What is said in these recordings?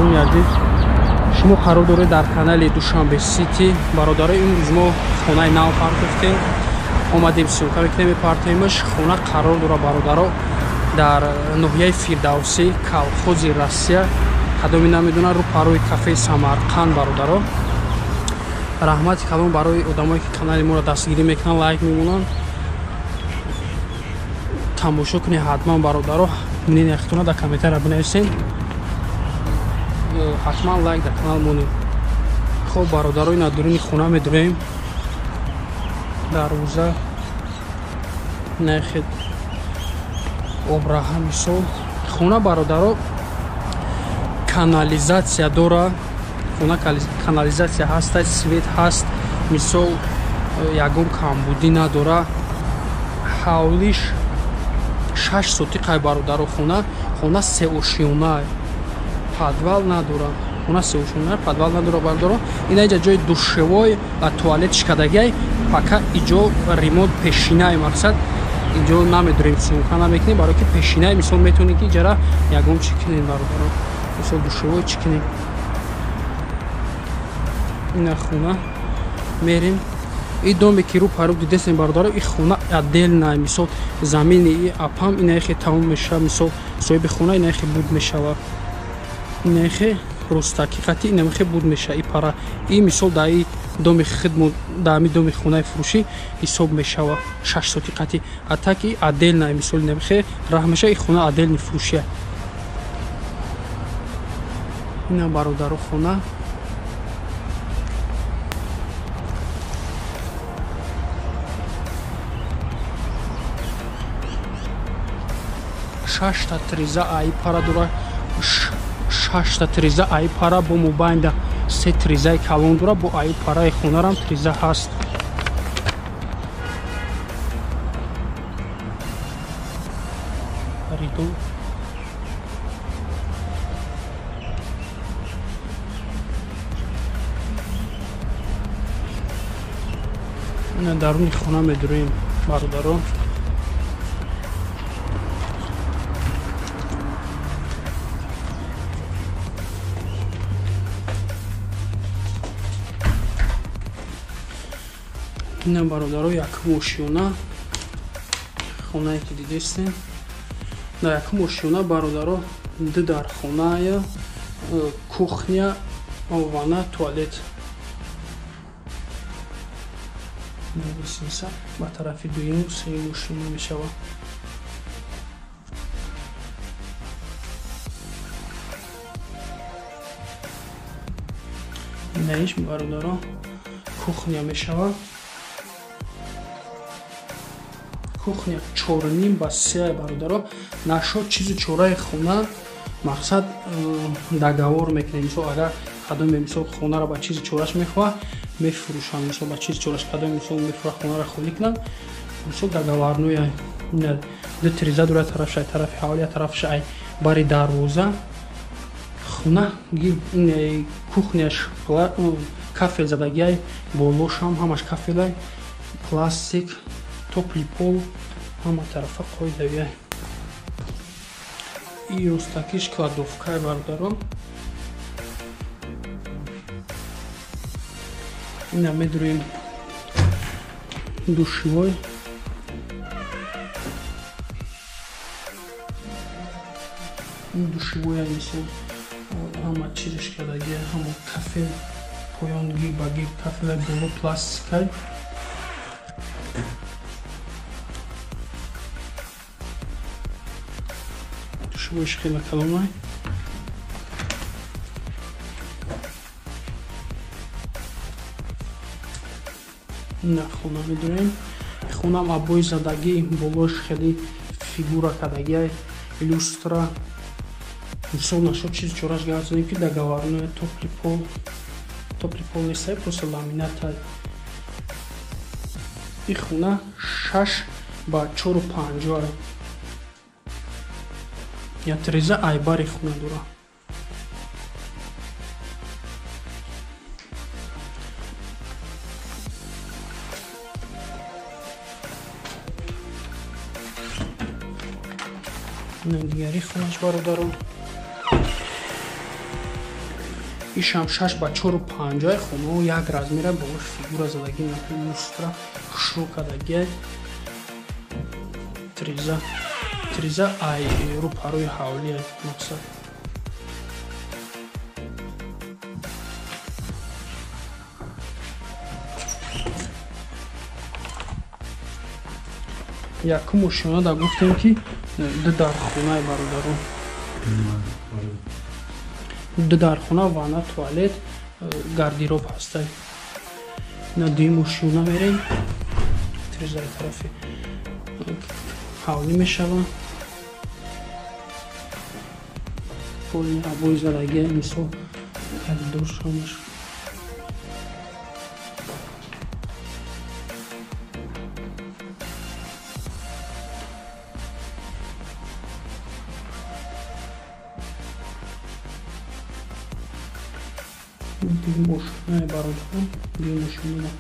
бародарон ядид шумо қарор доред дар канали Душанбе Сити. Бародаро имрӯз мо хонаи нав партофтем, омадем сёмка мекунем партоимаш. Хона қарор дора бародаро дар ноҳияи Фирдавсӣ, колхози Россия, қадоми намедонад рӯ парои кафеи Самарқанд. Бародаро раҳмати калон барои одамое ки канали моро дастгирӣ мекунанд, лайк мемонанд. тамошо кунед ҳатман бародаро. мине нехтона дар комментария бинависен, ҳатман лайк дар канал монед. хоб бародарои надурини хона медурем дар рӯза нахед обраҳа мисол. хона бародаро канализатсия дора, хона канализатсия ҳаста, свет ҳаст, мисол ягон камбудӣ надора. ҳавлиш 6 сотиқай бародаро. хона сеошиёнае, подвал надора. хона сеошиёнае, подвал надора бародаро. ина иҷа ҷои душевой ва туалет шикадагиай, пака иҷо ремонт пешинаи мақсад иҷо намедурем, сумка намекунем, барои ки пешинаи мисол метавонем ки иҷара ягон чӣ кунем бародаро, мисол душевой чӣ кунем. ина хона мерем. И доме ки рӯ парӯ дидесем бародаро, и хона отдельная, мисол замини и апам инахе тамом мешава, мисол соҳиби хона инахе буд мешава, инахе ростақиқати инахе буд мешава. И пара и мисол да и доми хидмат, да ами доми хонаи фурӯшӣ ҳисоб мешава 6 сотиқати. А так и отдельная, мисол инахе раҳмеша и хона отдельни фурӯшия. ина бародаро хона шашта триза айпара дора. 6 триза айпара бо мубайнда 3 тризаи калон дора. бо айпараи хонарам триза ҳаст. ина даруни хона медурем бародаро. ина бародаро якум ошиёна хонае ки дидестем. дар якум ошиёна бародаро ду дар хоная, кухня, ванна, туалет. ба тарафи дуюм сеюм ошиёна мешава. инаиш бародаро кухня мешава. кухня 4.5 ба 3 бародаро. нашод чизи чораи хона мақсад договор мекунем. мисол агар қадоме мисол хонаро ба чизи чораш мехоҳа мефурӯшанд, мисол ба чизи чораш қадоме мисол мефурӯша хонаро холӣ кунанд, мисол договорнуя ду триза дура тарафшай тарафи ҳавлия тарафша ай бари дарвоза. хона кухняш кафел задагиай, болошам ҳамаш кафелай, пластик, топли пол, ҳама тарафа қоидавия. И ростакиш кладовкай бародаро. ина медурем душевой. душевоя мисол ҳама чизиш кардагия, ҳама кафел поён гиг ба гиг кафелай боло пластикай. душевоиш хеле калонай. ина хона медурем. хонам абои задаги, болош хеле фигура кардагия, люстра. мисол нашод чизи чораш гардонем ки договорное топли пол нестай, просто ламинатай. и хона 6 ба 4.50. я треза айбари хона дора. ина дигари хонаш бародаро. ишам 6x4-5 хуно як размера болош фигура задаги на люстра хушру кадаги триза ай рӯпарои ҳавли мақсад якум ошёна да гуфтем ки дар хонаи бародарон дар хона ванна туалет гардероб ҳастай на дуюм ошёна мерем тризаи тарафи ҳавлӣ мешавад поли ҳавои задаги мисол як душамаш дуюм ошёнаи бародарон дуюм ошёна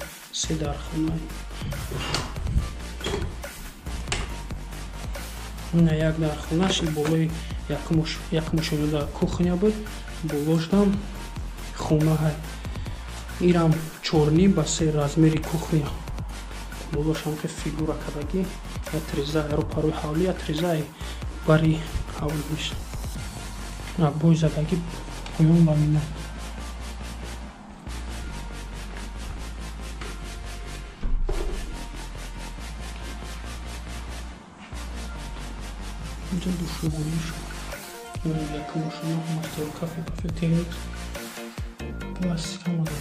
се дархонаи на як дархонаш болои якум ошёнада кухня буд болошдам хонаҳай ирам 4 ба 3 размери кухня болошам ки фигура кадаги я триза рӯпарои ҳавли я тризаи бари ҳавли меша абои задаги поён ба мина инҷо душӯбониш якум ошона мастер кафе техникс пластика модар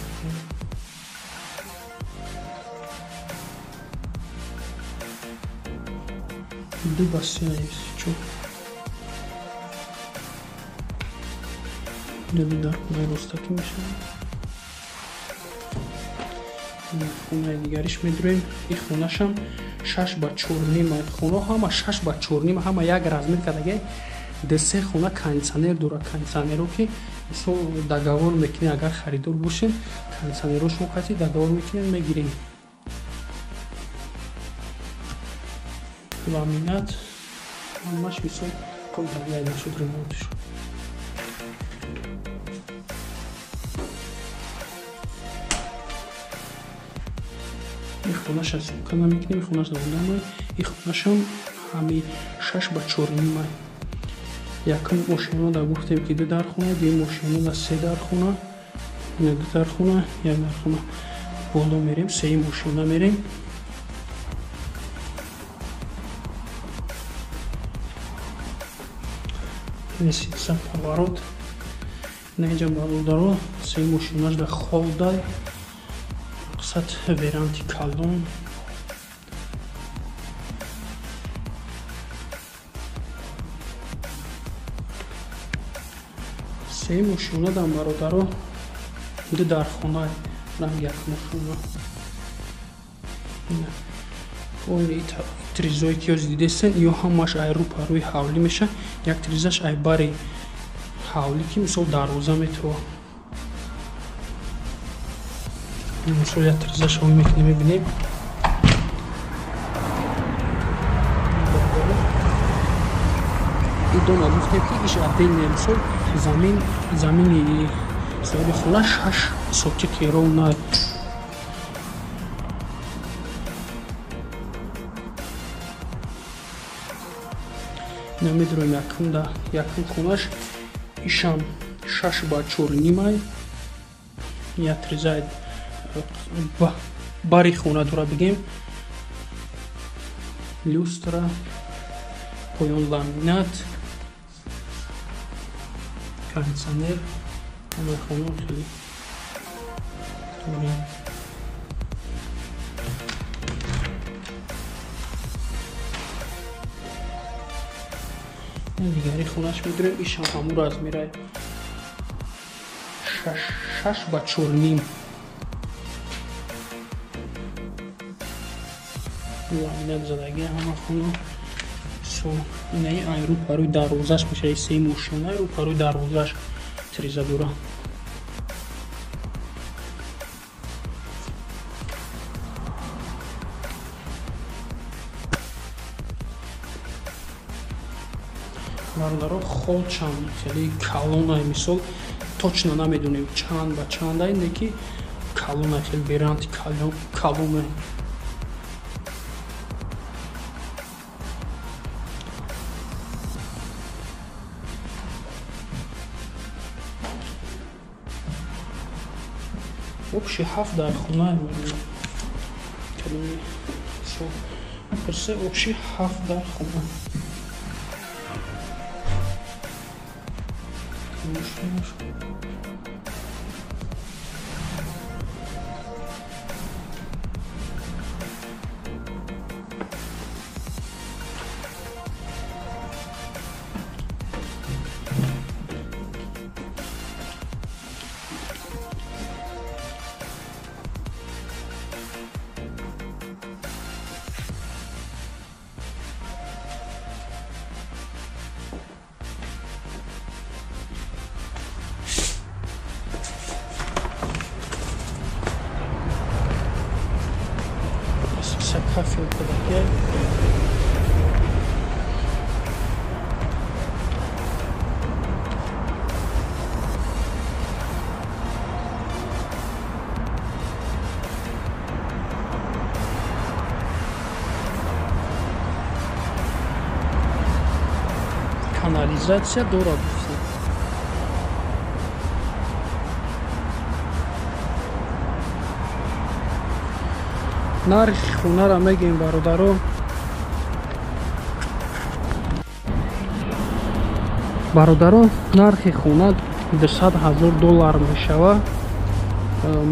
ду бассейн чо дар хонаи ростакӣ мешавад хонаи дигариш медурем ин хонашам 6x4 хона ҳама 6x4 ҳама як размер кадаги десе хона кондитсионер дора кондитсионеро ки мисол договор мекунем агар харидор бошем кондитсионеро шумо қати договор мекунем мегирем ламинат ҳамаш мисол контакт шуд ремонт шуд ин хонаша сукана мекунем хонаш давондамай ин хонашам ҳами 6x4 якум ошёна да гуфтем ки ду дархона дуюм ошёна да се дархона ин ду дархона як дархона боло мерем сеюм ошёна мерем лестница поворот наинҷа бародаро сеюм ошёнаш да холдай мақсад веранти калон сеюм ошёна дам бародаро ду дархона рам якум ошёна тризои ки ёз дидестен ё ҳамаш ай рӯпарои ҳавлӣ меша як тризаш ай бари ҳавлӣ ки мисол дарвоза метава мисол як тризаш ҳавлӣ мекунем мебинем идона гуфтем ки иш отдельне мисол замини соҳиби хона 6 сотиқи ровна намедурем якум хонаш ишам 6x4 як тризаи бари хона дора бигем люстра поён ламинат кондитсионер ҳамаи хона хеле дигари хонаш медурем ишам ҳамун размераи 6x4 ламинат задаги ҳама хона инаи ай рӯпарои дарвозаш мешавад сеюм ошёнаи рӯпарои дарвозаш триза дора бародаро холчам хеле калонай мисол точно намедонем чанд ба чанда инде ки калон хел беранти каломе. Общий 7 дар хона каломе со персе общий 7 дар хона. Кафе подає. Канализация дорого. нархи хонара мегем бародаро. бародаро, нархи хона $200,000 мешава.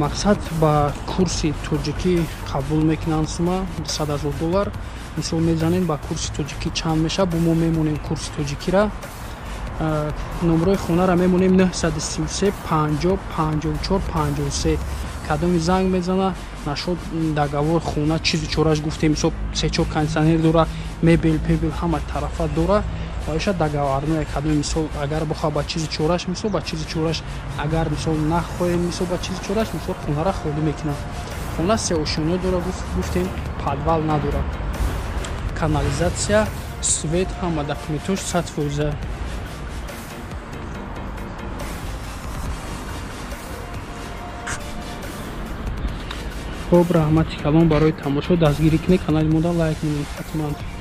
мақсад ба курси тоҷикӣ қабул мекунанд сума $200,000. мисол мезанем ба курси тоҷикӣ чанд меша, бо мо мемонем курси тоҷикира. номрои хонара мемонем 933 50 54 53. кадоми занг мезана, нашод договор хона чизи чораш гуфтем, мисол 3-4 кондитсионер дора, мебел пебел ҳама тарафа дора. Оиша договорное кадоми мисол агар бохоҳ ба чизи чораш, мисол ба чизи чораш, агар мисол нахоҳем мисол ба чизи чораш, мисол хонара холӣ мекунад. хона се ошониё дора, гуфтем подвал надора. канализация, свет ҳама документош 100%. خب رحمتی کلام برای تماشا دستگیری کنید، کانال ما را لایک کنید حتما.